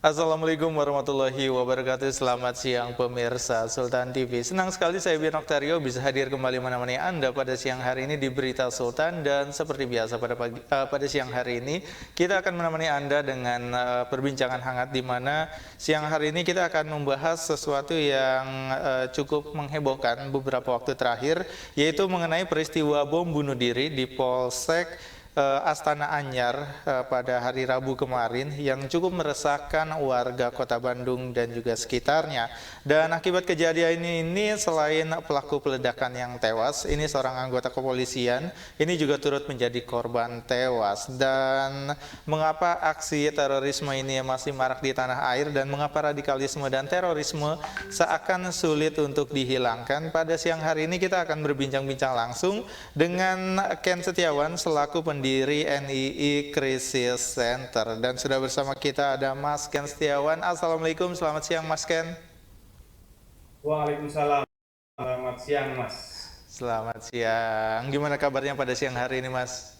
Assalamualaikum warahmatullahi wabarakatuh. Selamat siang pemirsa Sultan TV. Senang sekali saya Bian Oktario bisa hadir kembali menemani Anda pada siang hari ini di Berita Sultan. Dan seperti biasa pada siang hari ini kita akan menemani Anda dengan perbincangan hangat, di mana siang hari ini kita akan membahas sesuatu yang cukup menghebohkan beberapa waktu terakhir, yaitu mengenai peristiwa bom bunuh diri di Polsek Astana Anyar pada hari Rabu kemarin yang cukup meresahkan warga Kota Bandung dan juga sekitarnya. Dan akibat kejadian ini selain pelaku peledakan yang tewas, ini seorang anggota kepolisian ini juga turut menjadi korban tewas. Dan mengapa aksi terorisme ini masih marak di tanah air dan mengapa radikalisme dan terorisme seakan sulit untuk dihilangkan? Pada siang hari ini kita akan berbincang-bincang langsung dengan Ken Setiawan selaku pendiri NII Crisis Center, dan sudah bersama kita ada Mas Ken Setiawan. Assalamualaikum, selamat siang Mas Ken. Waalaikumsalam. Selamat siang, Mas. Selamat siang. Gimana kabarnya pada siang hari ini, Mas?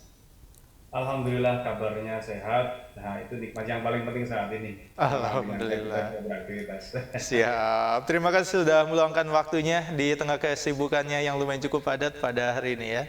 Alhamdulillah kabarnya sehat. Nah, itu nikmat yang paling penting saat ini. Tenang dengan kita Alhamdulillah. bisa beraktivitas. Siap. Terima kasih sudah meluangkan waktunya di tengah kesibukannya yang lumayan cukup padat pada hari ini ya.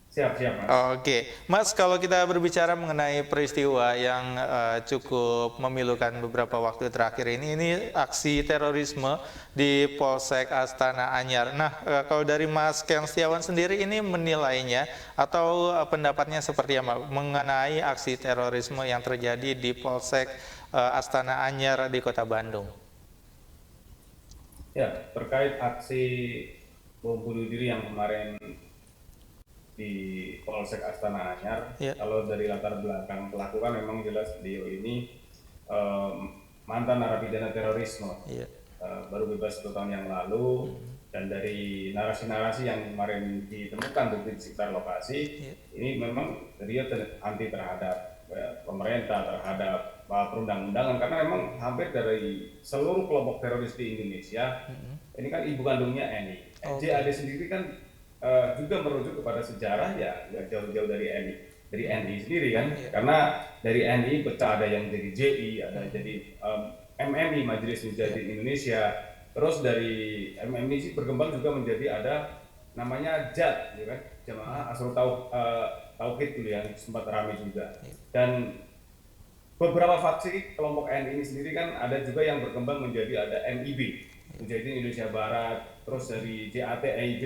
Siap-siap, Mas. Oke, Mas, kalau kita berbicara mengenai peristiwa yang cukup memilukan beberapa waktu terakhir ini aksi terorisme di Polsek Astana Anyar. Nah, kalau dari Mas Ken Setiawan sendiri ini menilainya atau pendapatnya seperti apa mengenai aksi terorisme yang terjadi di Polsek Astana Anyar di Kota Bandung? Ya, terkait aksi bom bunuh diri yang kemarin di Polsek Astana Anyar, Ya, kalau dari latar belakang pelaku kan memang jelas beliau ini mantan narapidana terorisme. iya, Baru bebas 1 tahun yang lalu, dan dari narasi-narasi yang kemarin ditemukan di sekitar lokasi iya, ini memang dia anti terhadap pemerintah, terhadap perundang-undangan, karena memang hampir dari seluruh kelompok teroris di Indonesia ini kan ibu kandungnya NI. oke, JAD sendiri kan juga merujuk kepada sejarah, ya nggak jauh-jauh dari NI sendiri kan, iya, karena dari NI pecah, ada yang jadi JI, ada jadi MMI, Majelis iya, Mujahidin Indonesia. Terus dari MMI sih berkembang juga menjadi ada namanya JAD, ya kan, Jamaah Ansarut Tauhid dulu yang sempat ramai juga. iya, Dan beberapa faksi kelompok NI ini sendiri kan ada juga yang berkembang menjadi ada MIB, Mujahidin Indonesia Barat. Terus dari JAT EIB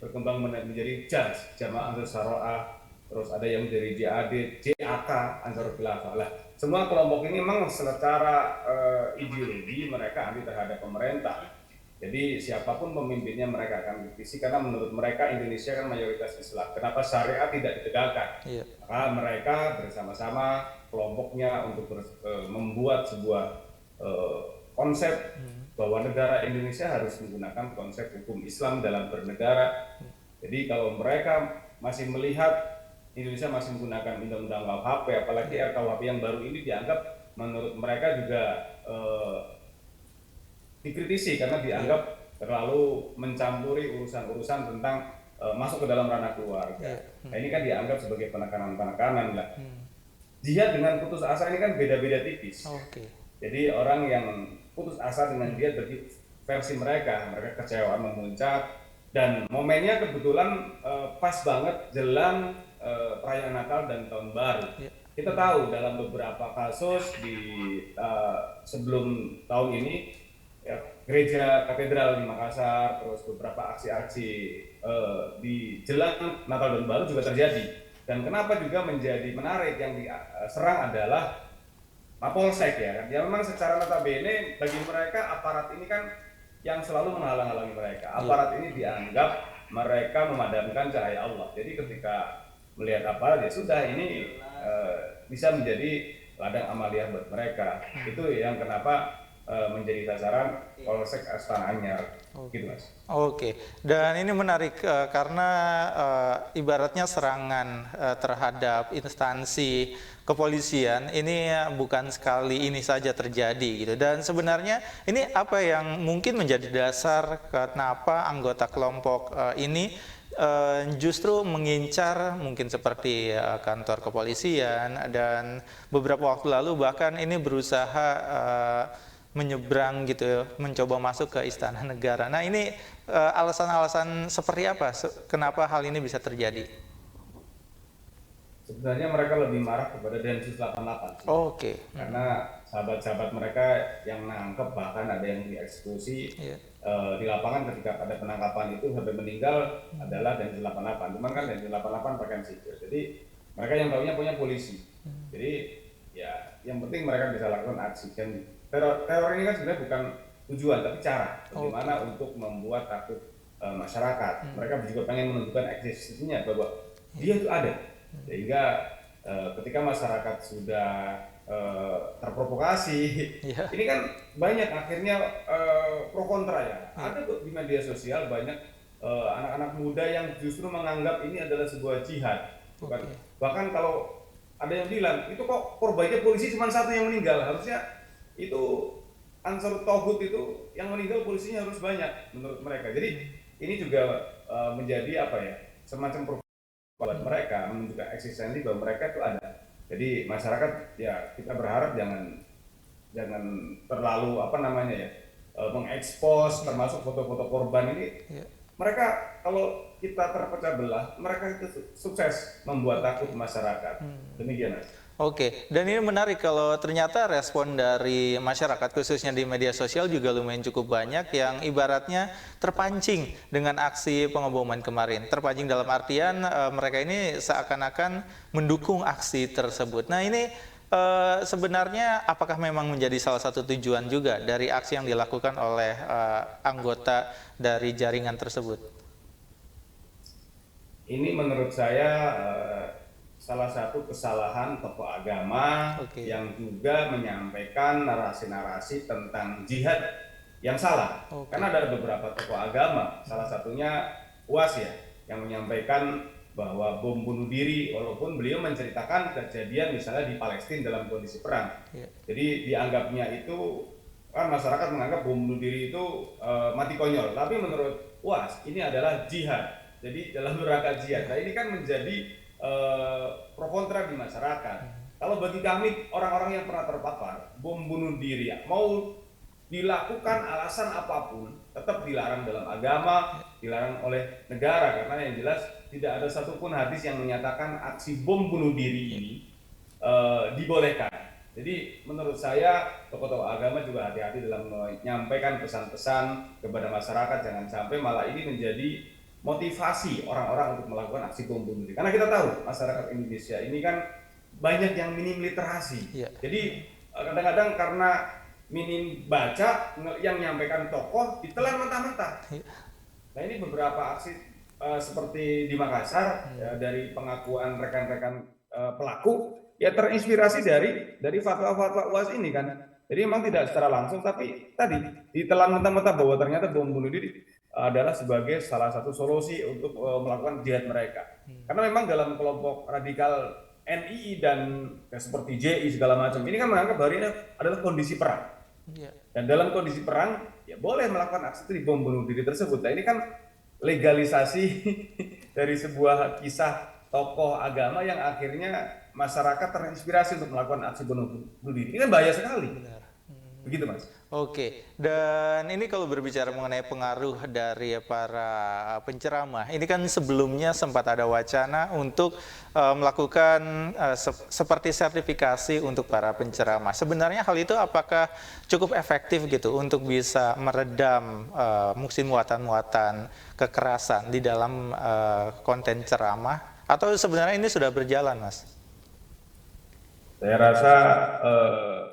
berkembang menjadi JAS, Jamaah Ansarut Saroah. Terus ada yang dari JAD, JAK, Ansarut Khilafah. Lah, semua kelompok ini memang secara ideologi mereka anti terhadap pemerintah. Jadi siapapun pemimpinnya mereka akan kritisi, karena menurut mereka Indonesia kan mayoritas Islam. Kenapa syariat tidak ditegakkan? iya, Maka mereka bersama-sama kelompoknya untuk membuat sebuah eh, konsep bahwa negara Indonesia harus menggunakan konsep hukum Islam dalam bernegara. Jadi kalau mereka masih melihat Indonesia masih menggunakan undang-undang KUHP, apalagi RKUHP yang baru ini dianggap menurut mereka juga dikritisi karena iya, dianggap terlalu mencampuri urusan-urusan tentang masuk ke dalam ranah keluarga. iya, Nah, ini kan dianggap sebagai penekanan-penekanan lah. hmm, Jihad dengan putus asa ini kan beda-beda tipis. oke, Jadi orang yang putus asa dengan jihad bagi versi mereka, mereka kecewa memuncak, dan momennya kebetulan pas banget jelang perayaan Natal dan Tahun Baru. iya, Kita tahu dalam beberapa kasus di sebelum tahun ini, ya, gereja katedral di Makassar, terus beberapa aksi-aksi di jelang Natal dan Baru juga terjadi. Dan kenapa juga menjadi menarik, yang diserang adalah Mapolsek, ya kan. Ya memang secara notabene bagi mereka aparat ini kan yang selalu menghalang-halangi mereka. iya, Aparat ini dianggap mereka memadamkan cahaya Allah. Jadi ketika melihat aparat, ya sudah, ini bisa menjadi ladang amalia buat mereka. Itu yang kenapa menjadi sasaran Polsek Astana Anyar, gitu oke. Mas. Oke, dan ini menarik karena ibaratnya serangan terhadap instansi kepolisian ini bukan sekali ini saja terjadi gitu. Dan sebenarnya ini apa yang mungkin menjadi dasar kenapa anggota kelompok ini justru mengincar mungkin seperti kantor kepolisian, dan beberapa waktu lalu bahkan ini berusaha menyeberang gitu ya, mencoba masuk ke Istana Negara. Nah ini alasan-alasan seperti apa kenapa hal ini bisa terjadi? Sebenarnya mereka lebih marah kepada Densus 88 sih. Oke. Karena sahabat-sahabat mereka yang nangkep, bahkan ada yang dieksekusi Iya. di lapangan ketika ada penangkapan itu sampai meninggal adalah Densus 88. Cuman kan Densus 88 pakaian sipil. Jadi mereka yang tahunya punya polisi. Jadi ya yang penting mereka bisa lakukan aksi. Dan teror ini kan sebenarnya bukan tujuan tapi cara. Bagaimana untuk membuat takut masyarakat. Mereka juga pengen menunjukkan eksistensinya bahwa dia itu ada, sehingga ketika masyarakat sudah terprovokasi, Iya. ini kan banyak akhirnya pro kontra ya. Ada tuh di media sosial banyak anak-anak muda yang justru menganggap ini adalah sebuah jihad. Bukan. Oke. Bahkan kalau ada yang bilang itu kok korbannya polisi cuma satu yang meninggal, harusnya itu Ansar Tauhud itu yang meninggal polisinya harus banyak menurut mereka. Jadi ini juga menjadi apa ya, semacam buat mereka menunjukkan eksistensi bahwa mereka itu ada. Jadi masyarakat ya kita berharap jangan terlalu apa namanya ya, mengekspos termasuk foto-foto korban ini. Iya. Mereka kalau kita terpecah belah, mereka itu sukses membuat takut masyarakat. Demikian Mas. Oke, dan ini menarik kalau ternyata respon dari masyarakat khususnya di media sosial juga lumayan cukup banyak yang ibaratnya terpancing dengan aksi pengeboman kemarin. Terpancing dalam artian mereka ini seakan-akan mendukung aksi tersebut. Nah ini sebenarnya apakah memang menjadi salah satu tujuan juga dari aksi yang dilakukan oleh anggota dari jaringan tersebut? Ini menurut saya salah satu kesalahan tokoh agama Oke. yang juga menyampaikan narasi-narasi tentang jihad yang salah. Oke. Karena ada beberapa tokoh agama, salah satunya UAS ya, yang menyampaikan bahwa bom bunuh diri, walaupun beliau menceritakan kejadian misalnya di Palestina dalam kondisi perang. Iya. Jadi dianggapnya itu, kan masyarakat menganggap bom bunuh diri itu mati konyol. Tapi menurut UAS ini adalah jihad. Jadi dalam rangka jihad. Nah ini kan menjadi pro kontra di masyarakat. Kalau bagi kami orang-orang yang pernah terpapar bom bunuh diri, ya, mau dilakukan alasan apapun tetap dilarang dalam agama, dilarang oleh negara, karena yang jelas tidak ada satupun hadis yang menyatakan aksi bom bunuh diri ini dibolehkan. Jadi menurut saya tokoh-tokoh agama juga hati-hati dalam menyampaikan pesan-pesan kepada masyarakat, jangan sampai malah ini menjadi motivasi orang-orang untuk melakukan aksi bom bunuh diri. Karena kita tahu masyarakat Indonesia ini kan banyak yang minim literasi. Iya. Jadi kadang-kadang karena minim baca, yang menyampaikan tokoh ditelan mentah-mentah. Iya. Nah ini beberapa aksi seperti di Makassar ya, dari pengakuan rekan-rekan pelaku ya terinspirasi dari fatwa-fatwa UAS ini kan. Jadi memang tidak secara langsung, tapi tadi ditelan mentah-mentah bahwa ternyata bom bunuh diri adalah sebagai salah satu solusi untuk melakukan jihad mereka. Karena memang dalam kelompok radikal NII dan seperti JI segala macam ini kan menganggap bahwa ini adalah kondisi perang. Iya. Dan dalam kondisi perang ya boleh melakukan aksi bom bunuh diri tersebut. Nah ini kan legalisasi dari sebuah kisah tokoh agama yang akhirnya masyarakat terinspirasi untuk melakukan aksi bunuh diri. Ini kan bahaya sekali. Benar. Begitu Mas. Oke, dan ini kalau berbicara mengenai pengaruh dari para penceramah, ini kan sebelumnya sempat ada wacana untuk melakukan seperti sertifikasi untuk para penceramah. Sebenarnya hal itu apakah cukup efektif gitu untuk bisa meredam mungkin muatan-muatan kekerasan di dalam konten ceramah, atau sebenarnya ini sudah berjalan, Mas? Saya rasa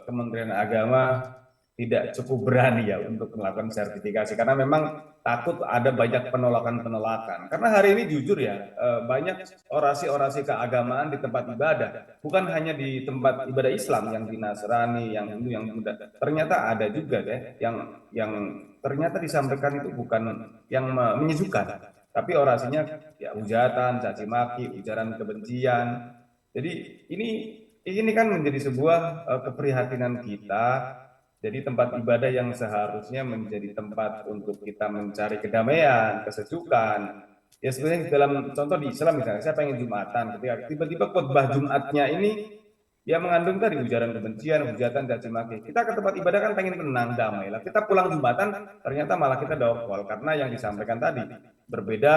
Kementerian Agama tidak cukup berani ya untuk melakukan sertifikasi karena memang takut ada banyak penolakan-penolakan. Karena hari ini jujur ya banyak orasi-orasi keagamaan di tempat ibadah, bukan hanya di tempat ibadah Islam yang di Nasrani, yang Hindu, yang Buddha. Ternyata ada juga ya yang ternyata disampaikan itu bukan yang menyejukkan, tapi orasinya ya hujatan, caci maki, ujaran kebencian. Jadi ini kan menjadi sebuah keprihatinan kita. Jadi tempat ibadah yang seharusnya menjadi tempat untuk kita mencari kedamaian, kesejukan, Ya sebenarnya dalam contoh di Islam misalnya, saya pengen Jumatan, ketika tiba-tiba khotbah Jumatnya ini ya mengandung tadi ujaran kebencian, hujatan, caci maki. Kita ke tempat ibadah kan pengen tenang, damai lah. Kita pulang Jumatan, ternyata malah kita dongkol karena yang disampaikan tadi berbeda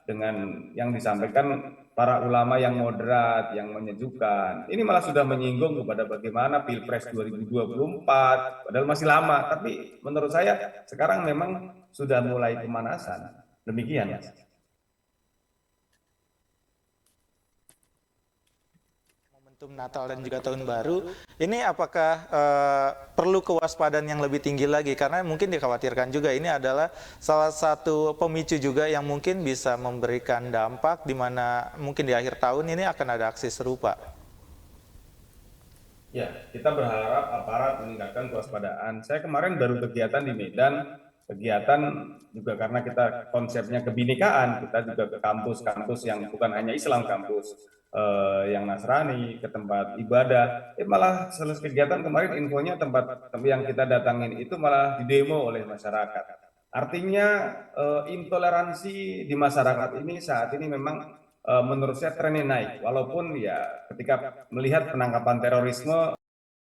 dengan yang disampaikan para ulama yang moderat, yang menyejukkan. Ini malah sudah menyinggung kepada bagaimana Pilpres 2024, padahal masih lama. Tapi menurut saya sekarang memang sudah mulai pemanasan. Demikian, Mas. Momentum Natal dan juga Tahun Baru, ini apakah perlu kewaspadaan yang lebih tinggi lagi? Karena mungkin dikhawatirkan juga ini adalah salah satu pemicu juga yang mungkin bisa memberikan dampak di mana mungkin di akhir tahun ini akan ada aksi serupa. Ya, kita berharap aparat meningkatkan kewaspadaan. Saya kemarin baru kegiatan di Medan, kegiatan juga karena kita konsepnya kebinekaan, kita juga ke kampus-kampus yang bukan hanya Islam, kampus yang Nasrani, ke tempat ibadah. Malah selesai kegiatan kemarin infonya tempat yang kita datangin itu malah didemo oleh masyarakat. Artinya intoleransi di masyarakat ini saat ini memang menurut saya trennya naik, walaupun ya ketika melihat penangkapan terorisme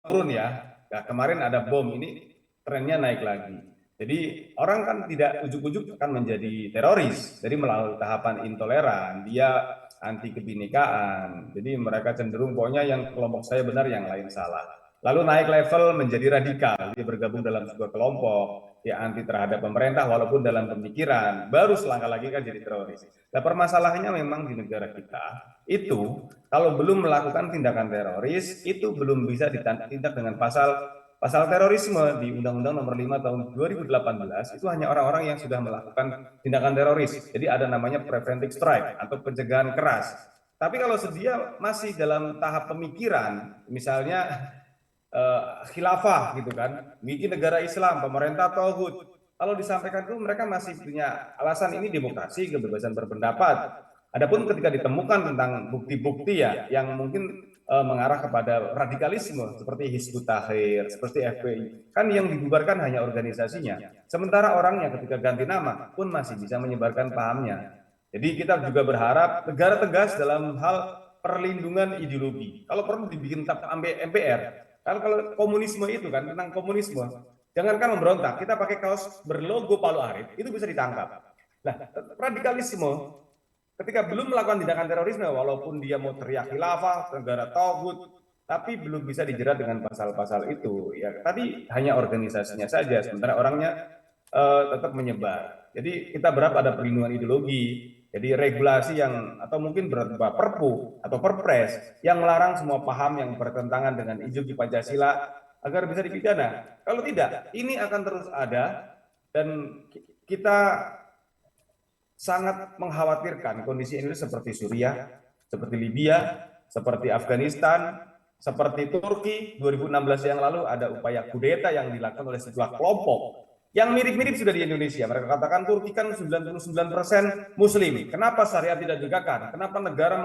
turun ya. Nah, kemarin ada bom ini trennya naik lagi. Jadi orang kan tidak ujuk-ujuk akan menjadi teroris. Jadi melalui tahapan intoleran, dia anti kebinekaan. Jadi mereka cenderung pokoknya yang kelompok saya benar, yang lain salah. Lalu naik level menjadi radikal, dia bergabung dalam sebuah kelompok, dia anti terhadap pemerintah walaupun dalam pemikiran, baru selangkah lagi kan jadi teroris. Nah permasalahannya memang di negara kita, itu kalau belum melakukan tindakan teroris, itu belum bisa ditindak dengan pasal terorisme di Undang-Undang Nomor 5 Tahun 2018. Itu hanya orang-orang yang sudah melakukan tindakan teroris. Jadi ada namanya preventive strike atau pencegahan keras. Tapi kalau dia masih dalam tahap pemikiran, misalnya khilafah gitu kan, bikin negara Islam, pemerintah tauhid. Kalau disampaikan itu mereka masih punya alasan ini demokrasi, kebebasan berpendapat. Adapun ketika ditemukan tentang bukti-bukti ya yang mungkin mengarah kepada radikalisme seperti Hizbut Tahrir, seperti FPI, kan yang dibubarkan hanya organisasinya. Sementara orangnya ketika ganti nama pun masih bisa menyebarkan pahamnya. Jadi kita juga berharap negara tegas dalam hal perlindungan ideologi. Kalau perlu dibikin MPR. Kalau komunisme itu kan tentang komunisme, jangankan memberontak, kita pakai kaos berlogo Palu Arif itu bisa ditangkap. Nah, radikalisme ketika belum melakukan tindakan terorisme, walaupun dia mau teriak khilafah, negara tauhid, tapi belum bisa dijerat dengan pasal-pasal itu. Ya, tadi hanya organisasinya saja, sementara orangnya tetap menyebar. Jadi kita berharap ada perlindungan ideologi. Jadi regulasi yang atau mungkin berupa Perpu atau Perpres yang melarang semua paham yang bertentangan dengan ideologi Pancasila agar bisa dipidana. Kalau tidak, ini akan terus ada dan kita sangat mengkhawatirkan kondisi Indonesia seperti Suriah, seperti Libya, seperti Afghanistan, seperti Turki 2016 yang lalu ada upaya kudeta yang dilakukan oleh sebuah kelompok yang mirip-mirip sudah di Indonesia. Mereka katakan Turki kan 99% Muslim. Kenapa syariat tidak ditegakkan? Kenapa negara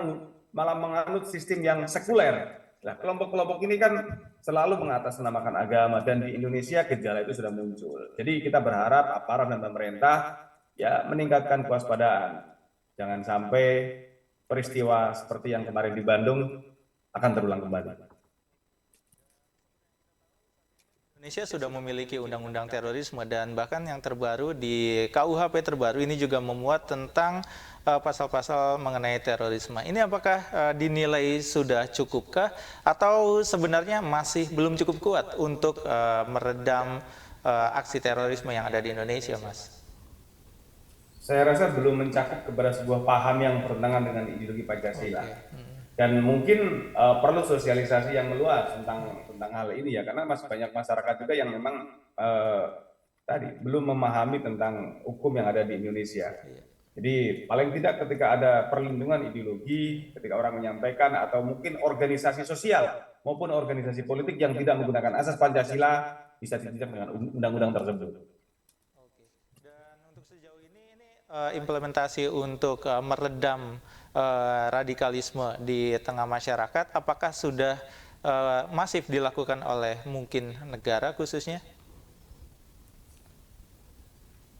malah menganut sistem yang sekuler? Nah, kelompok-kelompok ini kan selalu mengatasnamakan agama dan di Indonesia gejala itu sudah muncul. Jadi kita berharap aparat dan pemerintah ya meningkatkan kewaspadaan. Jangan sampai peristiwa seperti yang kemarin di Bandung akan terulang kembali. Indonesia sudah memiliki undang-undang terorisme dan bahkan yang terbaru di KUHP terbaru ini juga memuat tentang pasal-pasal mengenai terorisme. Ini apakah dinilai sudah cukupkah atau sebenarnya masih belum cukup kuat untuk meredam aksi terorisme yang ada di Indonesia, Mas? Saya rasa belum mencakup kepada sebuah paham yang bertentangan dengan ideologi Pancasila. Dan mungkin perlu sosialisasi yang meluas tentang hal ini ya, karena masih banyak masyarakat juga yang memang tadi belum memahami tentang hukum yang ada di Indonesia. Jadi paling tidak ketika ada perlindungan ideologi, ketika orang menyampaikan atau mungkin organisasi sosial maupun organisasi politik yang tidak menggunakan asas Pancasila bisa ditindak dengan undang-undang tersebut. Oke. Dan untuk sejauh ini implementasi untuk meredam radikalisme di tengah masyarakat, apakah sudah masif dilakukan oleh mungkin negara khususnya?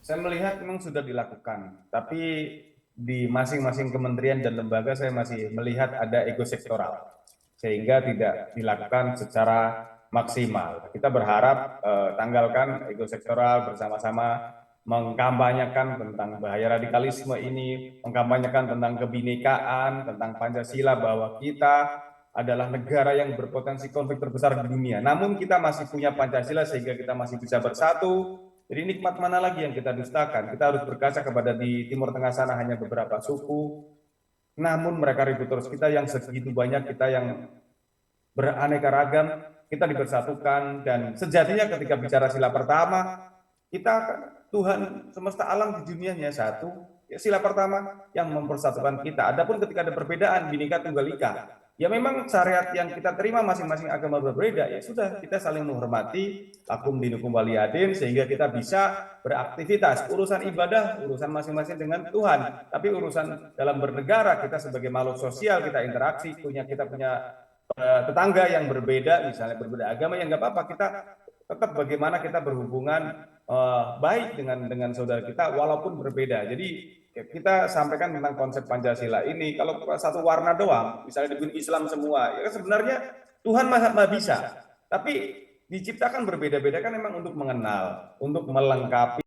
Saya melihat memang sudah dilakukan, tapi di masing-masing kementerian dan lembaga saya masih melihat ada ego sektoral, sehingga tidak dilakukan secara maksimal. Kita berharap tanggalkan ego sektoral, bersama-sama mengkampanyekan tentang bahaya radikalisme ini, mengkampanyekan tentang kebinekaan, tentang Pancasila, bahwa kita adalah negara yang berpotensi konflik terbesar di dunia. Namun kita masih punya Pancasila sehingga kita masih bisa bersatu. Jadi nikmat mana lagi yang kita dustakan? Kita harus berkaca kepada di Timur Tengah sana hanya beberapa suku, namun mereka ribut terus. Kita yang segitu banyak, kita yang beraneka ragam, kita dipersatukan. Dan sejatinya ketika bicara sila pertama, kita Tuhan semesta alam di dunianya satu. Ya, sila pertama yang mempersatukan kita. Adapun ketika ada perbedaan, Bhinneka Tunggal Ika, ya memang syariat yang kita terima masing-masing agama berbeda, ya sudah, kita saling menghormati, lakum dinukum waliyadin, sehingga kita bisa beraktivitas. Urusan ibadah, urusan masing-masing dengan Tuhan. Tapi urusan dalam bernegara, kita sebagai makhluk sosial, kita interaksi, kita punya tetangga yang berbeda, misalnya berbeda agama, yang nggak apa-apa, kita tetap bagaimana kita berhubungan baik dengan saudara kita walaupun berbeda. Jadi kita sampaikan tentang konsep Pancasila ini, kalau satu warna doang, misalnya dibikin Islam semua, ya kan sebenarnya Tuhan Maha Bisa, tapi diciptakan berbeda-beda kan memang untuk mengenal, untuk melengkapi.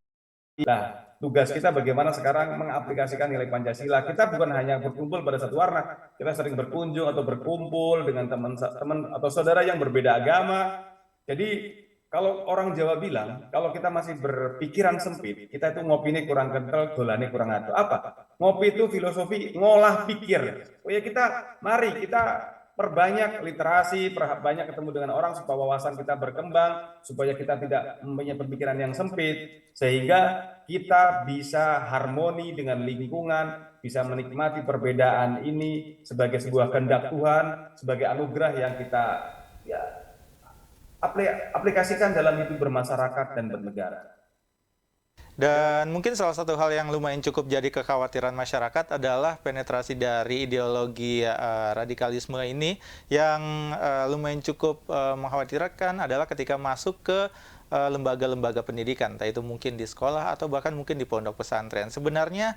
Nah, tugas kita bagaimana sekarang mengaplikasikan nilai Pancasila. Kita bukan hanya berkumpul pada satu warna, kita sering berkunjung atau berkumpul dengan teman-teman atau saudara yang berbeda agama. Jadi kalau orang Jawa bilang, kalau kita masih berpikiran sempit, kita itu ngopi ini kurang kental, dolane kurang atuh. Apa? Ngopi itu filosofi ngolah pikir. Oh ya, mari kita perbanyak literasi, perbanyak ketemu dengan orang supaya wawasan kita berkembang, supaya kita tidak mempunyai pemikiran yang sempit, sehingga kita bisa harmoni dengan lingkungan, bisa menikmati perbedaan ini sebagai sebuah kehendak Tuhan, sebagai anugerah yang kita ya aplikasikan dalam hidup bermasyarakat dan bernegara. Dan mungkin salah satu hal yang lumayan cukup jadi kekhawatiran masyarakat adalah penetrasi dari ideologi radikalisme ini yang lumayan cukup mengkhawatirkan adalah ketika masuk ke lembaga-lembaga pendidikan, entah itu mungkin di sekolah atau bahkan mungkin di pondok pesantren. Sebenarnya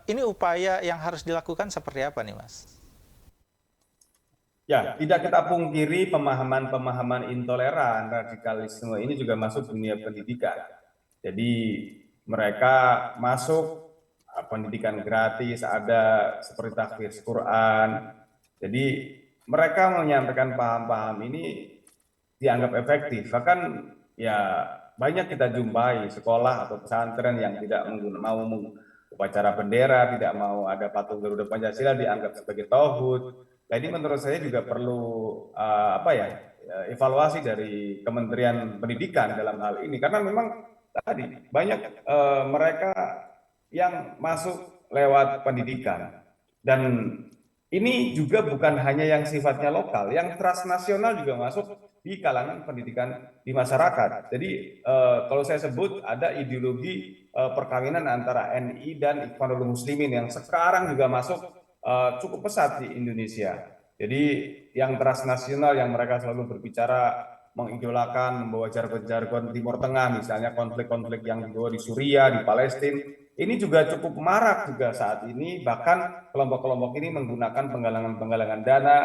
ini upaya yang harus dilakukan seperti apa nih, Mas? Ya, tidak kita pungkiri pemahaman-pemahaman intoleran, radikalisme ini juga masuk dunia pendidikan. Jadi mereka masuk pendidikan gratis, ada seperti tahfiz Quran. Jadi mereka menyampaikan paham-paham ini dianggap efektif. Bahkan ya banyak kita jumpai sekolah atau pesantren yang tidak mau upacara bendera, tidak mau ada patung Garuda Pancasila, dianggap sebagai tauhid. Nah, ini menurut saya juga perlu evaluasi dari Kementerian Pendidikan dalam hal ini, karena memang tadi banyak mereka yang masuk lewat pendidikan, dan ini juga bukan hanya yang sifatnya lokal, yang transnasional juga masuk di kalangan pendidikan di masyarakat. Jadi kalau saya sebut ada ideologi perkawinan antara NI dan Ikhwanul Muslimin yang sekarang juga masuk cukup pesat di Indonesia. Jadi yang transnasional yang mereka selalu berbicara mengidolakan, membawa jargon-jargon Timur Tengah, misalnya konflik-konflik yang dibawa di Suriah, di Palestina, ini juga cukup marak juga saat ini. Bahkan kelompok-kelompok ini menggunakan penggalangan-penggalangan dana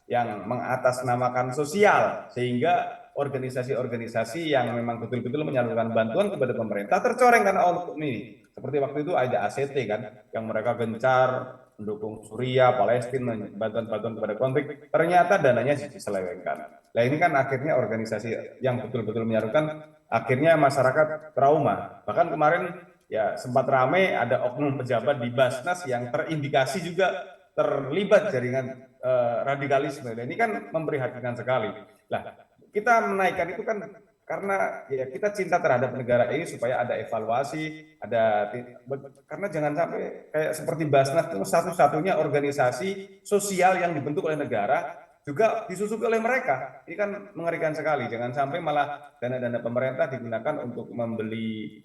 yang mengatasnamakan sosial, sehingga organisasi-organisasi yang memang betul-betul menyalurkan bantuan kepada pemerintah tercoreng karena oknum ini. Seperti waktu itu ada ACT kan, yang mereka gencar mendukung Suriah, Palestina, bantuan-bantuan kepada konflik, ternyata dananya diselewengkan. Nah ini kan akhirnya organisasi yang betul-betul menyalurkan, akhirnya masyarakat trauma. Bahkan kemarin ya sempat ramai ada oknum pejabat di Basnas yang terindikasi juga terlibat jaringan radikalisme. Dan ini kan memprihatinkan sekali. Nah, kita menaikkan itu kan karena ya kita cinta terhadap negara ini supaya ada evaluasi, karena jangan sampai kayak seperti Basnas itu satu-satunya organisasi sosial yang dibentuk oleh negara juga disusupi oleh mereka. Ini kan mengerikan sekali. Jangan sampai malah dana-dana pemerintah digunakan untuk membeli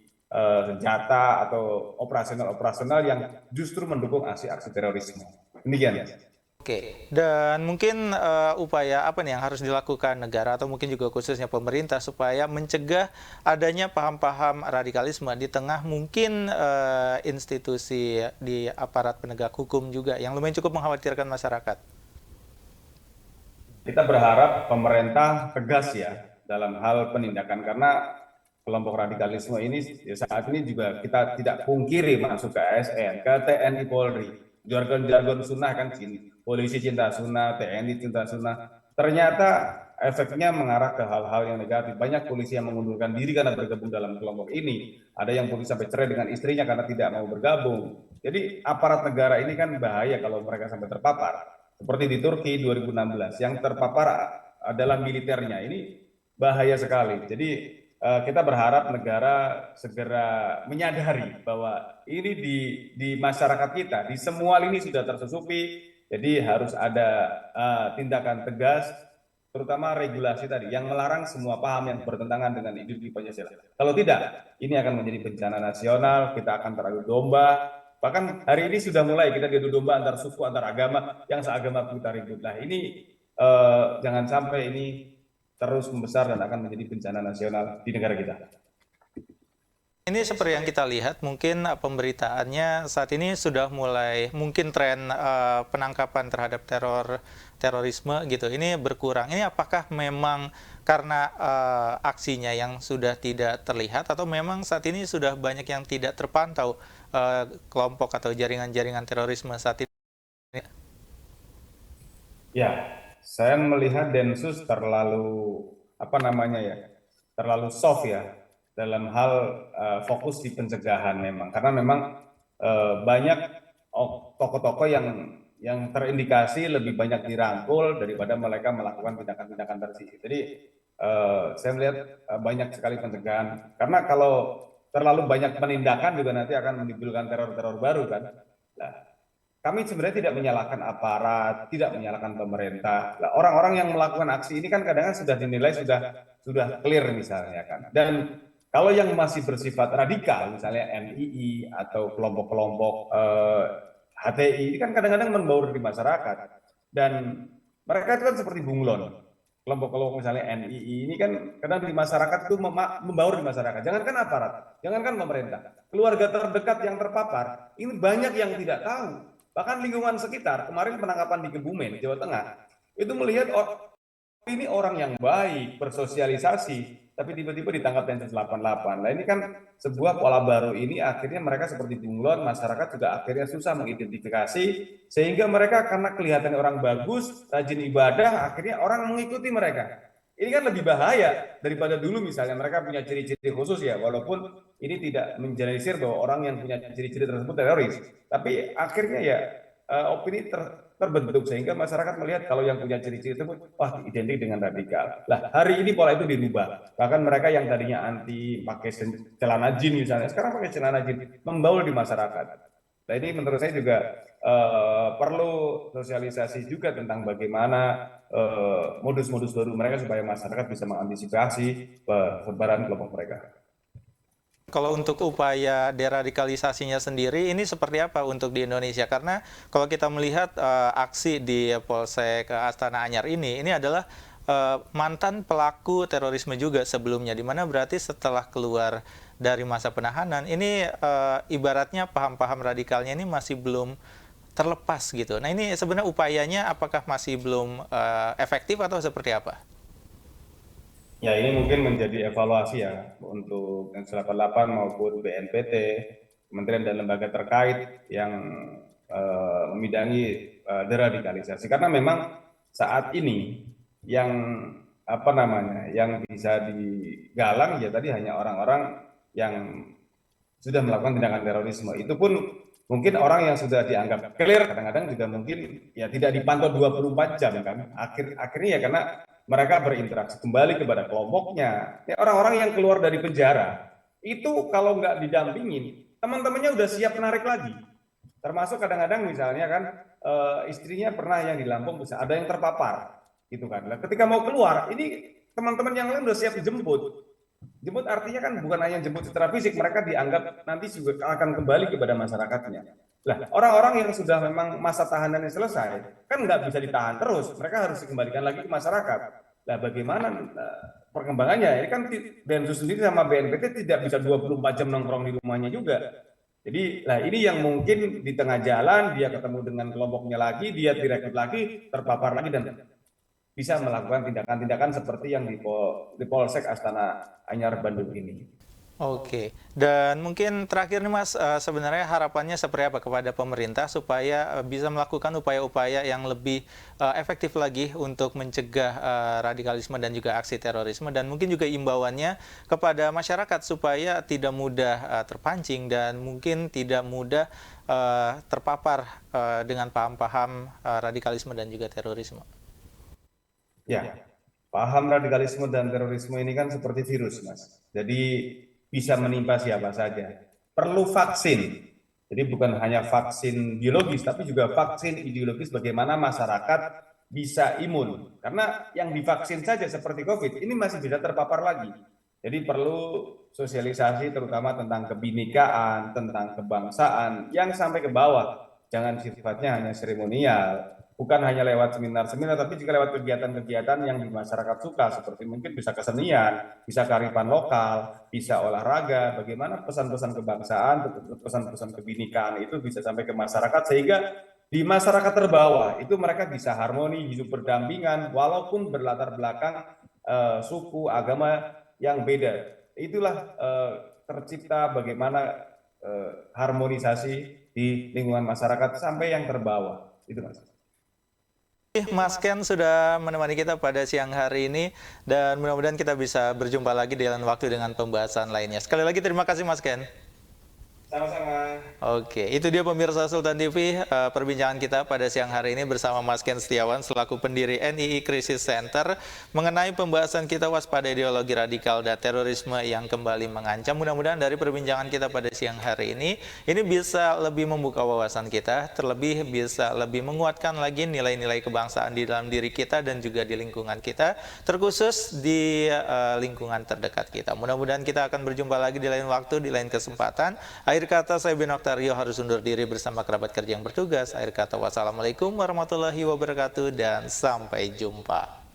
senjata atau operasional-operasional yang justru mendukung aksi-aksi terorisme. Demikian. Oke, dan mungkin upaya apa nih yang harus dilakukan negara atau mungkin juga khususnya pemerintah supaya mencegah adanya paham-paham radikalisme di tengah mungkin institusi di aparat penegak hukum juga yang lumayan cukup mengkhawatirkan masyarakat. Kita berharap pemerintah tegas ya dalam hal penindakan karena kelompok radikalisme ini ya saat ini juga kita tidak pungkiri masuk ke ASN, ke TNI Polri, jargon-jargon sunnah kan sini, polisi cinta sunnah, TNI cinta sunnah. Ternyata efeknya mengarah ke hal-hal yang negatif. Banyak polisi yang mengundurkan diri karena bergabung dalam kelompok ini. Ada yang polisi sampai cerai dengan istrinya karena tidak mau bergabung. Jadi aparat negara ini kan bahaya kalau mereka sampai terpapar. Seperti di Turki 2016, yang terpapar adalah militernya. Ini bahaya sekali. Jadi kita berharap negara segera menyadari bahwa ini di masyarakat kita, di semua lini sudah tersusupi. Jadi harus ada tindakan tegas, terutama regulasi tadi yang melarang semua paham yang bertentangan dengan ideologi Pancasila. Kalau tidak, ini akan menjadi bencana nasional. Kita akan teradu domba. Bahkan hari ini sudah mulai kita diadu domba antar suku, antar agama, yang seagama kita ribut. Nah ini jangan sampai ini terus membesar dan akan menjadi bencana nasional di negara kita. Ini seperti yang kita lihat, mungkin pemberitaannya saat ini sudah mulai, mungkin tren penangkapan terhadap terorisme gitu, ini berkurang. Ini apakah memang karena aksinya yang sudah tidak terlihat, atau memang saat ini sudah banyak yang tidak terpantau kelompok atau jaringan-jaringan terorisme saat ini? Ya, saya melihat Densus terlalu apa namanya ya, terlalu soft ya dalam hal fokus di pencegahan memang, karena memang banyak tokoh-tokoh yang terindikasi lebih banyak dirangkul daripada mereka melakukan tindakan-tindakan tersebut. Jadi saya melihat banyak sekali pencegahan, karena kalau terlalu banyak penindakan juga nanti akan menimbulkan teror-teror baru kan. Nah, kami sebenarnya tidak menyalahkan aparat, tidak menyalahkan pemerintah. Nah, orang-orang yang melakukan aksi ini kan kadang-kadang sudah dinilai sudah clear misalnya kan. Dan kalau yang masih bersifat radikal, misalnya NII atau kelompok-kelompok HTI, ini kan kadang-kadang membaur di masyarakat. Dan mereka itu kan seperti bunglon. Kelompok-kelompok misalnya NII ini kan kadang di masyarakat itu membaur di masyarakat. Jangankan aparat, jangankan pemerintah. Keluarga terdekat yang terpapar, ini banyak yang tidak tahu. Bahkan lingkungan sekitar, kemarin penangkapan di Kebumen, Jawa Tengah, itu melihat ini orang yang baik, bersosialisasi, tapi tiba-tiba ditangkap Densus 88. Nah ini kan sebuah pola baru ini akhirnya mereka seperti bunglon, masyarakat juga akhirnya susah mengidentifikasi, sehingga mereka karena kelihatan orang bagus, rajin ibadah, akhirnya orang mengikuti mereka. Ini kan lebih bahaya daripada dulu misalnya mereka punya ciri-ciri khusus ya, walaupun ini tidak menjelaskan bahwa orang yang punya ciri-ciri tersebut teroris, tapi akhirnya ya opini terbentuk sehingga masyarakat melihat kalau yang punya ciri-ciri tersebut wah identik dengan radikal. Lah hari ini pola itu dirubah. Bahkan mereka yang tadinya anti pakai celana jin misalnya sekarang pakai celana jin membaur di masyarakat. Nah ini menurut saya juga perlu sosialisasi juga tentang bagaimana modus-modus baru mereka supaya masyarakat bisa mengantisipasi persebaran kelompok mereka. Kalau untuk upaya deradikalisasinya sendiri, ini seperti apa untuk di Indonesia? Karena kalau kita melihat aksi di Polsek Astana Anyar ini adalah mantan pelaku terorisme juga sebelumnya, di mana berarti setelah keluar dari masa penahanan, ini ibaratnya paham-paham radikalnya ini masih belum terlepas gitu. Nah ini sebenarnya upayanya apakah masih belum efektif atau seperti apa? Ya, ini mungkin menjadi evaluasi ya untuk Densus 88 maupun BNPT, kementerian dan lembaga terkait yang memidangi deradikalisasi. Karena memang saat ini yang apa namanya, yang bisa digalang ya tadi hanya orang-orang yang sudah melakukan tindakan terorisme. Itu pun mungkin orang yang sudah dianggap clear kadang-kadang juga mungkin ya tidak dipantau 24 jam kan. Akhirnya ya karena mereka berinteraksi kembali kepada kelompoknya. Ya, orang-orang yang keluar dari penjara itu kalau nggak didampingin, teman-temannya udah siap menarik lagi. Termasuk kadang-kadang misalnya kan istrinya pernah yang di Lampung bisa ada yang terpapar gitu kan. Nah, ketika mau keluar, ini teman-teman yang lain udah siap dijemput. Jemput artinya kan bukan hanya jemput secara fisik, mereka dianggap nanti juga akan kembali kepada masyarakatnya. Lah, orang-orang yang sudah memang masa tahanannya selesai, kan nggak bisa ditahan terus, mereka harus dikembalikan lagi ke masyarakat. Nah, bagaimana perkembangannya? Ini kan Densus sendiri sama BNPT tidak bisa 24 jam nongkrong di rumahnya juga. Jadi, nah ini yang mungkin di tengah jalan dia ketemu dengan kelompoknya lagi, dia direkrut lagi, terpapar lagi dan bisa melakukan tindakan-tindakan seperti yang di Polsek Astana Anyar Bandung ini. Oke, dan mungkin terakhir nih Mas, sebenarnya harapannya seperti apa kepada pemerintah supaya bisa melakukan upaya-upaya yang lebih efektif lagi untuk mencegah radikalisme dan juga aksi terorisme, dan mungkin juga imbauannya kepada masyarakat supaya tidak mudah terpancing dan mungkin tidak mudah terpapar dengan paham-paham radikalisme dan juga terorisme. Ya, paham radikalisme dan terorisme ini kan seperti virus, Mas. Jadi bisa menimpa siapa saja. Perlu vaksin. Jadi bukan hanya vaksin biologis, tapi juga vaksin ideologis bagaimana masyarakat bisa imun. Karena yang divaksin saja seperti COVID, ini masih bisa terpapar lagi. Jadi perlu sosialisasi terutama tentang kebinekaan, tentang kebangsaan, yang sampai ke bawah. Jangan sifatnya hanya seremonial, bukan hanya lewat seminar-seminar, tapi juga lewat kegiatan-kegiatan yang di masyarakat suka, seperti mungkin bisa kesenian, bisa kearifan lokal, bisa olahraga, bagaimana pesan-pesan kebangsaan, pesan-pesan kebinekaan itu bisa sampai ke masyarakat, sehingga di masyarakat terbawah itu mereka bisa harmoni, hidup berdampingan, walaupun berlatar belakang suku, agama yang beda. Itulah tercipta bagaimana harmonisasi di lingkungan masyarakat sampai yang terbawah. Itu Mas. Mas Ken sudah menemani kita pada siang hari ini dan mudah-mudahan kita bisa berjumpa lagi di lain waktu dengan pembahasan lainnya. Sekali lagi terima kasih Mas Ken. Sama-sama. Oke, itu dia pemirsa Sultan TV, perbincangan kita pada siang hari ini bersama Mas Ken Setiawan selaku pendiri NII Crisis Center mengenai pembahasan kita waspada ideologi radikal dan terorisme yang kembali mengancam. Mudah-mudahan dari perbincangan kita pada siang hari ini bisa lebih membuka wawasan kita, terlebih bisa lebih menguatkan lagi nilai-nilai kebangsaan di dalam diri kita dan juga di lingkungan kita, terkhusus di lingkungan terdekat kita. Mudah-mudahan kita akan berjumpa lagi di lain waktu, di lain kesempatan. Akhir kata, saya Bin Oktario harus undur diri bersama kerabat kerja yang bertugas. Akhir kata, wassalamualaikum warahmatullahi wabarakatuh dan sampai jumpa.